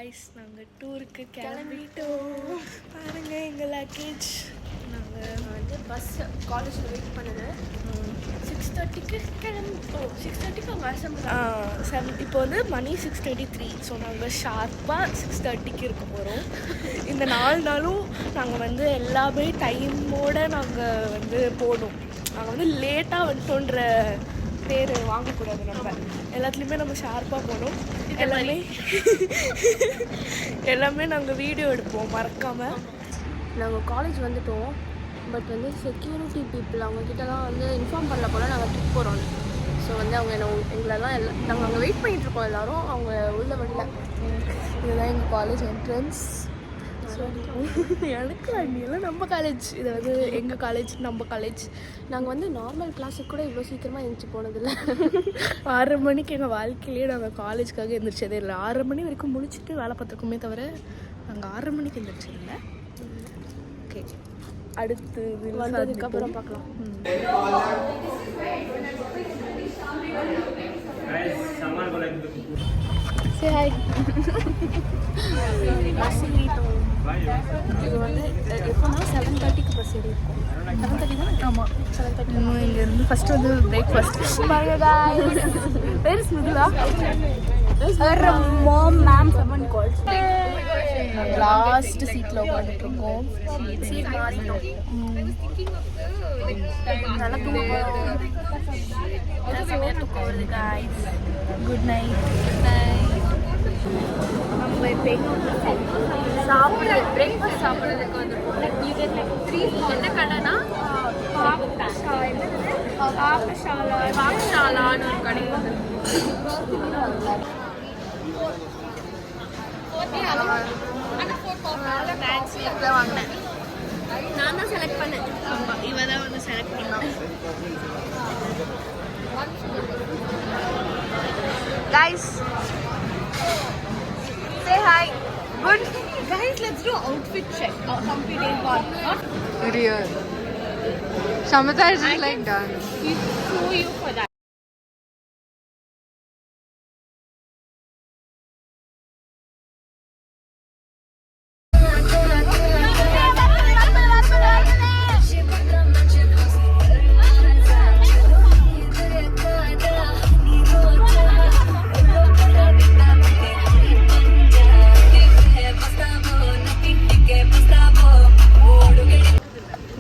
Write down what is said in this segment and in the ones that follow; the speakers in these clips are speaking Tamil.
கைஸ் நாங்கள் டூருக்கு கிளம்பிட்டோம். பாருங்க எங்கள் லக்கேஜ். நாங்கள் வந்து பஸ் காலேஜில் வெயிட் பண்ணுறேன். 6:30க்கு கிளம்பிட்டோம். 6:30க்கு அங்கே அசம்பிள். இப்போ வந்து மணி 6:23. ஸோ நாங்கள் ஷார்ப்பாக 6:30க்கு இருக்க போகிறோம். இந்த 4 நாளும் நாங்கள் வந்து எல்லாமே டைமோடு நாங்கள் வந்து போகணும். நாங்கள் வந்து லேட்டாக வந்துட்டோன்ற பேர் வாங்கக்கூடாது. நம்ம எல்லாத்துலேயுமே நம்ம ஷார்ப்பாக போகணும். எல்லாமே நாங்கள் வீடியோ எடுப்போம் மறக்காமல். நாங்கள் காலேஜ் வந்துட்டோம். பட் வந்து செக்யூரிட்டி பீப்புள் அவங்கக்கிட்டலாம் வந்து இன்ஃபார்ம் பண்ணல போல் நாங்கள் ட்ரிப் போகிறோம். ஸோ வந்து அவங்க எங்களெல்லாம் நாங்கள் அங்கே வெயிட் பண்ணிகிட்ருக்கோம். எல்லோரும் அவங்க உள்ள வரல. இதுதான் எங்கள் காலேஜ் என்ட்ரன்ஸ். ஸோ எனக்கு அண்ணியெல்லாம் நம்ம காலேஜ். இது வந்து எங்கள் காலேஜ், நம்ம காலேஜ். நாங்கள் வந்து நார்மல் கிளாஸுக்கு கூட இவ்வளோ சீக்கிரமாக எழுந்திரிச்சு போனதில்லை. 6:30 மணிக்கு எங்கள் வாழ்க்கையிலேயே நாங்கள் காலேஜுக்காக எழுந்திரிச்சதே இல்லை. 6:30 மணி வரைக்கும் முடிச்சுட்டு வேலை பார்த்துருக்கோமே தவிர நாங்கள் 6:30 மணிக்கு எழுந்திரிச்சதில்லை. ஓகே, அடுத்து வந்ததுக்கப்புறம் பார்க்கலாம். சரி, ஹாய். பஸ் ஏறிட்டோம். இது வந்து எப்போனா 7:30க்கு பஸ் ஏறி இருக்கும். 7:30 தான். ஆமாம், 7:30. இங்கேருந்து ஃபஸ்ட்டு வந்து பிரேக்ஃபாஸ்ட். பேர் ஸ்மிதுலா. மேம் சம்மன் கால். லாஸ்ட் சீட்டில் உட்காந்துட்ருக்கோம். சீட் மாறிட்டோம். நல்லா தூக்கம் வருது காய்ஸ். Good night. நம்ம இப்போ சாப்பிட்றது பிரேக்ஃபாஸ்ட் சாப்பிட்றதுக்கு வந்துருக்கோம். என்ன கடைனா பாக்ஷாலான்னு ஒரு கடை வந்து வாங்கினேன். நான் தான் செலக்ட் பண்ணேன். ஆமாம், இவ தான் வந்து செலக்ட் பண்ணான். Guys, say hi. Good. Guys, let's do outfit check. Company call. Real. Samantha is just like done. Show you for that.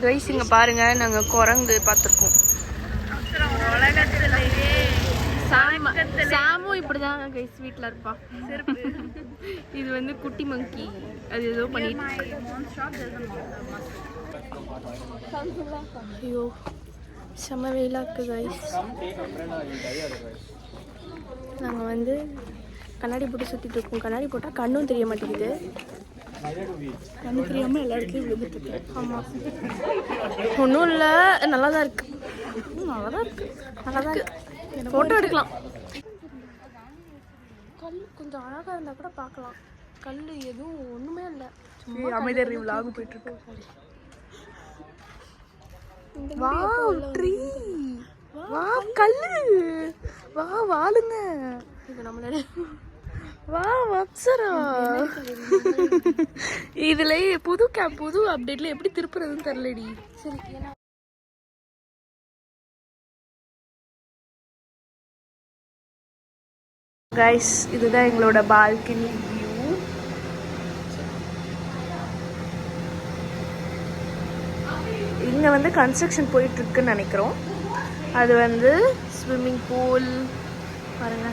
Guys, இங்கே பாருங்கள், நாங்கள் குரங்கு பார்த்துருக்கோம். சாமும் இப்படி தான் கைஸ் வீட்டில் இருப்பா. இது வந்து குட்டி மங்கி. அது ஏதோ பண்ணிட்டு. ஐயோ, செம்ம வெயிலாக்கு கைஸ். நாங்கள் வந்து கண்ணாடி போட்டு சுற்றிட்டு இருக்கோம். கண்ணாடி போட்டால் கண்ணும் தெரிய மாட்டேங்குது. கண்ணு தெரியாமல் எல்லா இடத்துலையும் விழுந்துட்டு. ஆமாம், ஒன்றும் இல்லை, நல்லா தான் இருக்கு. நல்லா தான் இருக்கு. ஃபோட்டோ எடுக்கலாம். கல் கொஞ்சம் அழகாக இருந்தால் கூட பார்க்கலாம். கல் எதுவும் ஒன்றுமே இல்லை. அமைதியாக விலாக போயிட்டு இருக்கோம். Wow, tree. வாவ், கல்லு. வா, வாளுங்க. இது நம்மளோட. வா, அப்சரா. இதுல புது அப்டேட்ல எப்படி திருப்புறதுன்னு தெரியலடி. சரி, கைஸ், இதுதான் எங்களோட பால்கனி வியூ. இங்க வந்து கன்ஸ்ட்ரக்ஷன் போயிட்டு இருக்குன்னு நினைக்கிறோம். அது வந்து ஸ்விம்மிங் பூல் பாருங்க.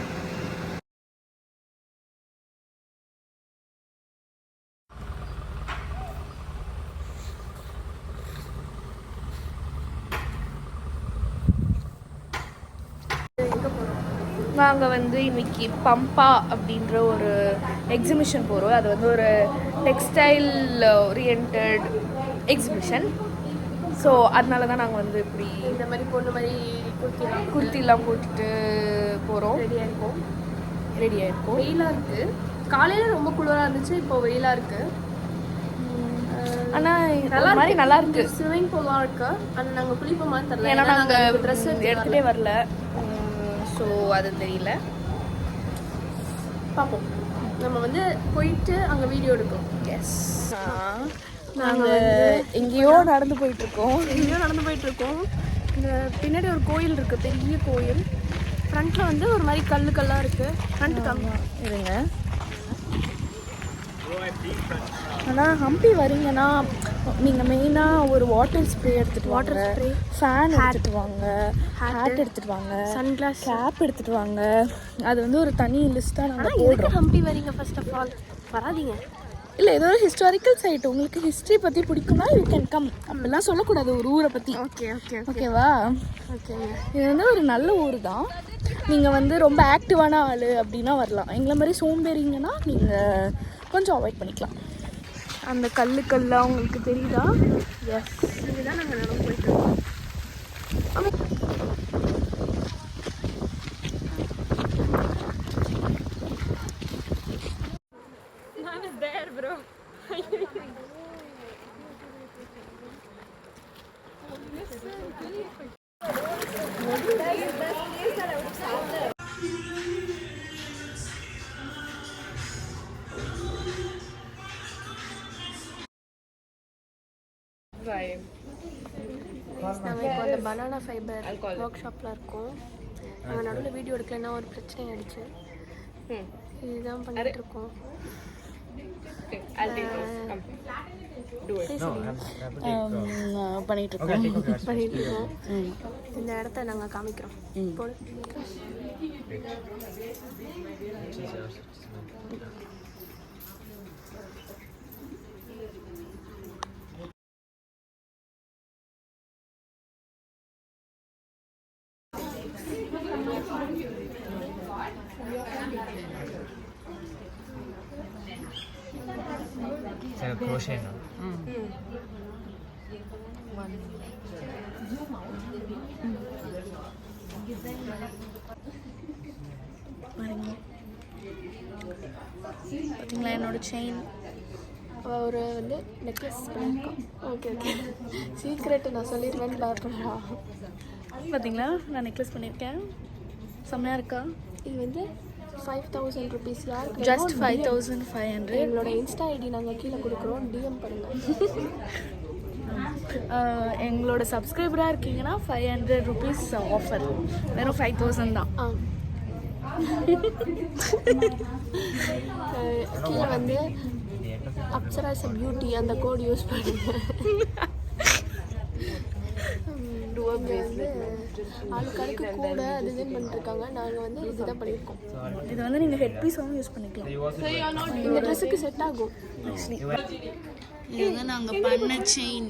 நாங்கள் வந்து இன்னைக்கு பம்பா அப்படின்ற ஒரு எக்ஸிபிஷன் போகிறோம். அது வந்து ஒரு டெக்ஸ்டைல் ஓரியன்ட் எக்ஸிபிஷன். ஸோ அதனால தான் நாங்கள் வந்து இப்படி இந்த மாதிரி பொண்ணு மாதிரி குர்த்திலாம் போட்டுட்டு போகிறோம். ரெடியாக இருக்கோம். வெயிலாக இருக்குது. காலையில் ரொம்ப குளிராக இருந்துச்சு, இப்போ வெயிலாக இருக்குது. ஆனால் நல்லா இருக்கு. ஸ்விம்மிங் பூலாக இருக்குது. ஆனால் நாங்கள் குளிப்போமான்னு தெரியல, ஏன்னா நாங்கள் ட்ரெஸ் எடுத்துகிட்டே வரல. ஸோ அது தெரியல, பார்ப்போம். நம்ம வந்து போயிட்டு அங்கே வீடியோ எடுப்போம். எஸ். நாங்கள் எங்கேயோ நடந்து போயிட்டுருக்கோம். இந்த பின்னாடி ஒரு கோயில் இருக்குது, பெரிய கோயில். ஃப்ரண்ட்டில் வந்து ஒரு மாதிரி கல்லாக இருக்குது. ஃப்ரண்ட் இருங்க. ஆனால் ஹம்பி வரீங்கன்னா நீங்கள் மெயினாக ஒரு வாட்டர் ஸ்ப்ரே எடுத்துகிட்டு வாங்க, ஃபேன் எடுத்துகிட்டு வாங்க, ஹேட் எடுத்துகிட்டு வாங்க, சன்கிளாஸ், கேப் எடுத்துகிட்டு வாங்க. அது வந்து ஒரு தனி லிஸ்ட்டாக நாங்கள் போடுறோம். ஹம்பி வரீங்க ஃபர்ஸ்ட் ஆஃப் ஆல் வராதீங்க. இல்லை, ஏதோ ஒரு ஹிஸ்டாரிக்கல் சைட் உங்களுக்கு ஹிஸ்ட்ரி பற்றி பிடிக்கும்னா யூ கேன் கம். அப்படிலாம் சொல்லக்கூடாது ஒரு ஊரை பற்றி. ஓகேவா? இது வந்து ஒரு நல்ல ஊர் தான். நீங்கள் வந்து ரொம்ப ஆக்டிவான ஆள் அப்படின்னா வரலாம். எங்களை மாதிரி சோம்பேறிங்கன்னா நீங்கள் கொஞ்சம் அவாய்ட் பண்ணிக்கலாம். அந்த கல்லாக உங்களுக்கு தெரியுதா? எஸ், இதுதான் நாங்கள் நடந்து போயிட்டுருக்கோம். நாங்கள் இப்போ அந்த பனானா ஃபைபர் ஒர்க் ஷாப்பில் இருக்கோம். நாங்கள் நடுவில் வீடியோ எடுக்கலைன்னா ஒரு பிரச்சனை ஆகிடுச்சு. இதுதான் பண்ணிட்டு இருக்கோம். பண்ணிட்டு இருக்கோம். இந்த இடத்த நாங்கள் காமிக்கிறோம். crochet now. பார்த்தீங்களா என்னோட செயின்? ஒரு வந்து நெக்லஸ் பண்ணியிருக்கோம். ஓகே, சீக்ரெட்டு நான் சொல்லிடுவேன்னு பார்ப்போம்டா. பார்த்தீங்களா நான் நெக்லஸ் பண்ணியிருக்கேன். செம்மையாக இருக்கா? இது வந்து 5000 rupees. யாருக்கு? ஜஸ்ட் 5500. எங்களோட இன்ஸ்டா ஐடி நாங்கள் கீழே கொடுக்குறோம், டிஎம் பண்ணுங்கள். எங்களோட சப்ஸ்கிரைபராக இருக்கீங்கன்னா 500 rupees ஆஃபர். வெறும் 5000 தான். கீழே வந்து அப்சராஸ் பியூட்டி அந்த கோட் யூஸ் பண்ணுங்க. வந்து ஆளுக்காளுக்கு கூட டிசைன் பண்ணிருக்காங்க. நாங்கள் வந்து இதுதான் பண்ணியிருக்கோம். இது வந்து நீங்கள் ஹெட் பீஸாகவும் யூஸ் பண்ணிக்கலாம். இந்த ட்ரெஸ்ஸுக்கு செட் ஆகும். இது வந்து நாங்கள் பண்ண chain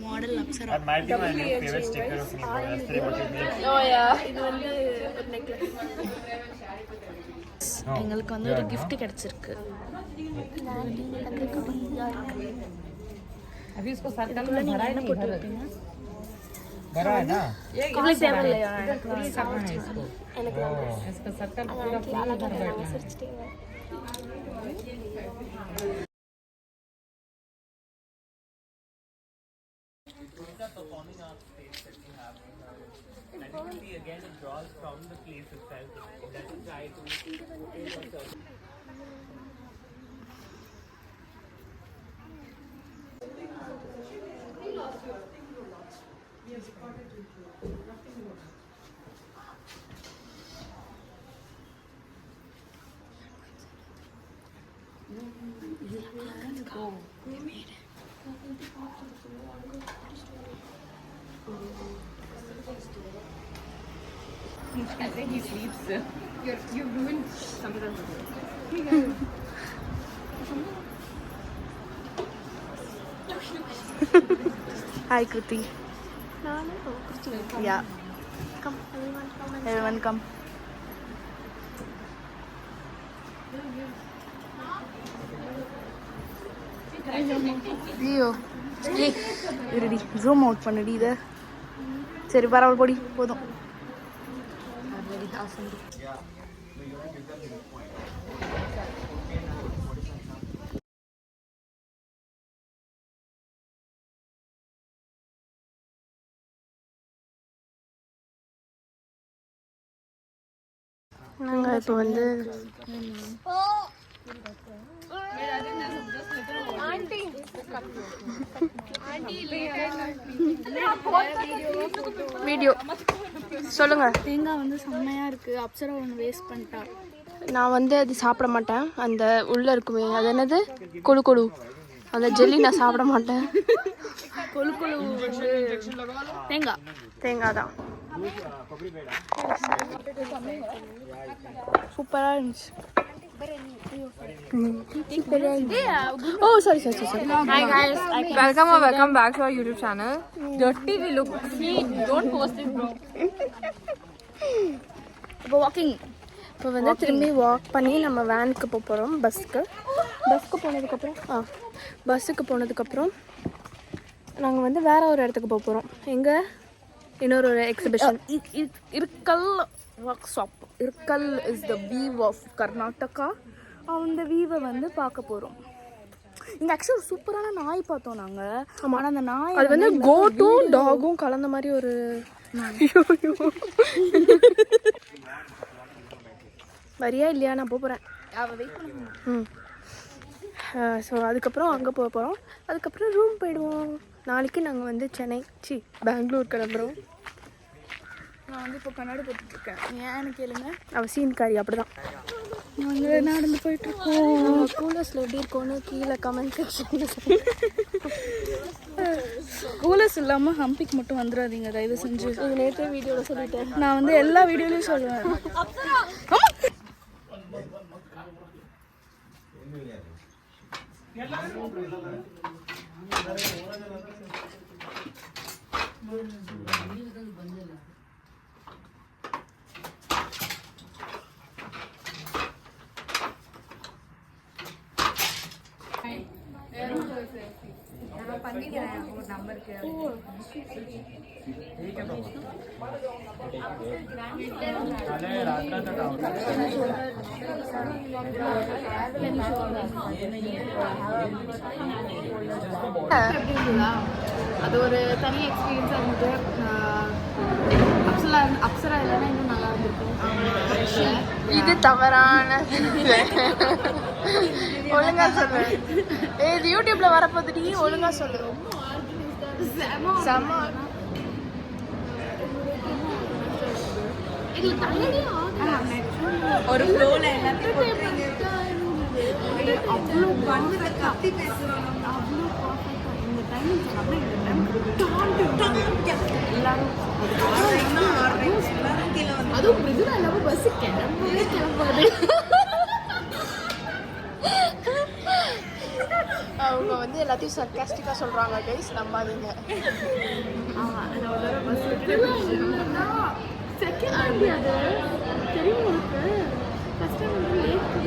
model Apsara. That might be my new favorite sticker of me. Yesterday what you made. இது வந்து ஒரு நெக்லஸ். எங்களுக்கு வந்து ஒரு gift கிடைச்சிருக்கு. अभी उसको सर्कल में भरा है, नहीं भरा है ना? இவ்வளோ தேவையில்லையா? इसको सर्कल पूरा फुल भर बैठना है. Performing art space that we have, and you can see again it draws from the place itself. It doesn't try to. I think he sleeps. You ruined something. Hi Kruti. Yeah. Come, Everyone come. ஐயோ இருடி, ஜூம் அவுட் பண்ணுடி இதை. சரி பரவாயில்ல, பொடி போதும். நாங்கள் இப்போ வந்து வீடியோ சொல்லுங்க. தேங்காய் வந்து செம்மையாக இருக்குது. அப்சரா ஒன்று வேஸ்ட் பண்ணிட்டா. நான் வந்து அது சாப்பிட மாட்டேன். அந்த உள்ளே இருக்குமே அது என்னது கொழு கொழு அந்த ஜெல்லி நான் சாப்பிட மாட்டேன். கொழு கொழு வந்து தேங்காய் தேங்காய் தான். சூப்பராக இருந்துச்சு. Oh sorry sorry sorry. Hi guys, welcome back to our YouTube channel. Dirty we look. See, don't post it, bro. இப்போ வாக்கிங். இப்போ வந்து திரும்பி வாக் பண்ணி நம்ம வேனுக்கு போக போகிறோம். பஸ்ஸுக்கு போனதுக்கப்புறம் நாங்கள் வந்து வேற ஒரு இடத்துக்கு போக போகிறோம். எங்கே இன்னொரு exhibition Ilkal workshop. Ilkal is the weave of Karnataka. அந்த வீவை வந்து பார்க்க போகிறோம். இங்கே ஆக்சுவலாக சூப்பரான நாய் பார்த்தோம் நாங்கள். ஆனால் அந்த நாய் அது வந்து கோட்டும் டாகும் கலந்த மாதிரி ஒரு வரியா இல்லையா? நான் போகிறேன். ஸோ அதுக்கப்புறம் அங்கே போக போகிறோம். அதுக்கப்புறம் ரூம் போயிடுவோம். நாளைக்கு நாங்கள் வந்து சென்னை பெங்களூர் கிளம்புறோம். நான் வந்து இப்போ கண்ணாடி போட்டுட்ருக்கேன். ஏன்னு கேளுங்க. அவள் சீன்காரி அப்படி தான். நாங்கள் நடந்து போயிட்டுருக்கோம். கூலர்ஸில் எப்படி இருக்கோன்னு கீழே கமெண்ட் செக்ஷனில் கூலர்ஸ் இல்லாமல் ஹம்பிக்கு மட்டும் வந்துடாதீங்க தயவு செஞ்சு. நேற்றே வீடியோவில் சொல்லிட்டேன். நான் வந்து எல்லா வீடியோலையும் சொல்லுவேன். அது ஒரு தனி எக்ஸ்பீரியன்ஸாக இருந்தது. அப்சரா இல்லைன்னா இன்னும் நல்லா இருந்திருக்கும். இது தவறான ஒழுங்கா சொல்லு. இது யூடியூப்ல வரப்போதுடி. ஒழுங்கா சொல்லு. செம. ஒரு ஃப்ளோல எல்லாத்தையும் அவ்வளோ வந்து கத்தி பேசுறாங்க. அவ்வளோ பர்ஃபெக்டாக இந்த டைமிங் அதுவும் மிருதுலா இல்லாமல் பஸ்ஸு கிளம்பாது. அவங்க வந்து எல்லாத்தையும் சர்க்காஸ்டிக்காக சொல்கிறாங்க கைஸ், நம்பாதீங்க. செகண்ட் அது தெரியும். ஃபர்ஸ்ட் டைம் வந்து லேட்